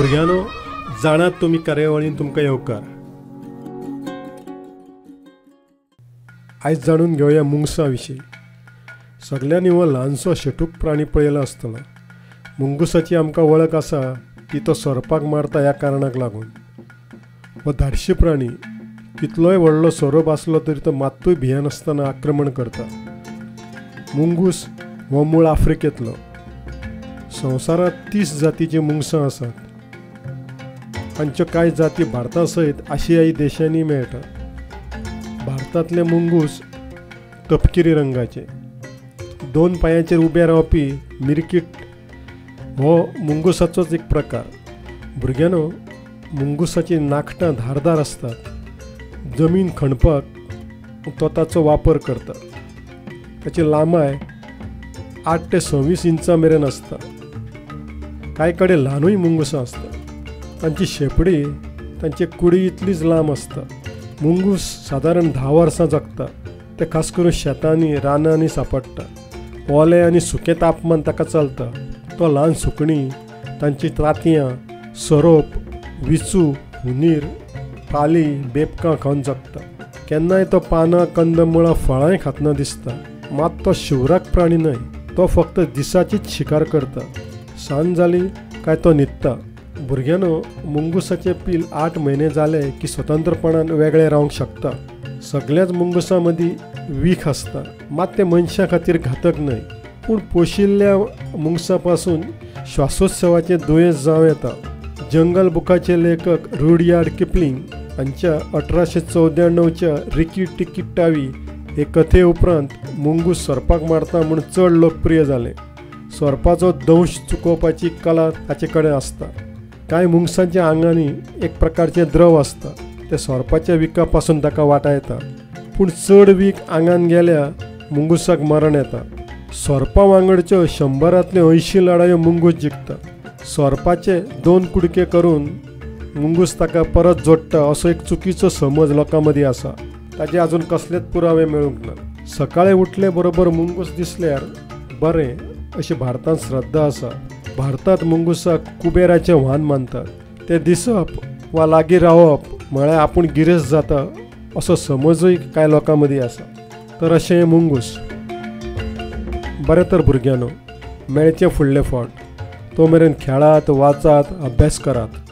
भुरग्यांनो, जाणात तुमी कार्यावळीन तुमकां येवकार। आयज जाणून घेवया मुंगसां विशीं। सगळ्यांनी हो ल्हानसो शेटूक प्राणी पळयलो आसतलो। मुंगुसाची आमकां वळख आसा ती तो सोरपाक मारता ह्या कारणाक लागून। हो धाडशी प्राणी कितलोय व्हडलो सोरोप आसलो तरी तो मात्तूय भियेनासतना आक्रमण करता। मुंगूस हो मूळ आफ्रिकेंतलो। संवसारांत 30 जातीचे मुंगसां आसात। तांच्यो कांय जाती भारता सयत आशियाई देशांनी मेळटात। भारतांतले मुंगूस तपकिरी रंगाचे, 2 पांयांचेर उबे रावपी मिरकीट हो मुंगुसाचोच एक प्रकार। भुरग्यांनो, मुंगुसाची नाखटां धारदार आसतात। जमीन खणपाक तो ताचो वापर करता। ताची लांबाय 8 ते 26 इंचां मेरेन आसता। कांय कडेन ल्हानूय मुंगुसां आसता। तांची शेपडी तांचे कुडी इतलीच लांब आसता। मुंगूस सादारण 10 वर्सां जगता। ते खास करून शेतांनी रानांनी सांपडटा। ओले आनी सुकें तापमान ताका चलता। तो ल्हान सुकणीं, तांची तांतयां, सोरोप, विचू, हुंदीर, पाली, बेबकां खावन जगता। केन्नाय तो पानां, कंदमुळां, फळांय खातना दिसता। मात तो शिवराक प्राणी न्हय। तो फक्त दिसाचीच शिकार करता। सांज जाली काय तो न्हिदता। भुरग्यांनो, मुंगुसाचे पील 8 म्हयने जाले की स्वतंत्रपणान वेगळे रावंक शकता। सगळ्याच मुंगुसां मदीं वीख आसता, मात ते मनशां खातीर घातक न्हय। पूण पोशिल्ल्या मुंगसां पासून श्वासोत्सवाचें दुयेंस जावं येता। जंगल बुकाचे लेखक रुडयार्ड किपलिंग हांच्या 1894च्या रिकी टिकी टावी हे कथे उपरांत मुंगूस सोरपाक मारता म्हूण चड लोकप्रिय जालें। सोरपाचो दंश चुकोवपाची कला ताचे कडेन आसता। कांय मुंगसांच्या आंगांनी एक प्रकारचे द्रव आसता। ते सोरपाच्या विका पासून ताका वाटा येता। पूण चड वीख आंगान गेल्या मुंगुसाक मरण येता। सोरपा वांगडच्यो 100तल्यो 80 लढायो मुंगूस जिखता। सोरपाचे 2 कुडके करून मुंगूस ताका परत जोडटा असो एक चुकीचो समज लोकां मदीं आसा। ताचे आजून कसलेच पुरावे मेळूंक ना। सकाळीं उठले बरोबर मुंगूस दिसल्यार बरें अशी भारतांत श्रद्धा आसा। भारतांत मुंगुसाक कुबेराचें व्हान मानतात। ते दिसप वा लागीं रावप म्हळ्यार आपूण गिरेस्त जाता असो समजूय कांय लोकां मदीं आसा। तर अशें हें मुंगूस। बरें तर भुरग्यांनो, मेळचें फुडले फावट। तो मेरेन खेळात, वाचात, अभ्यास करात।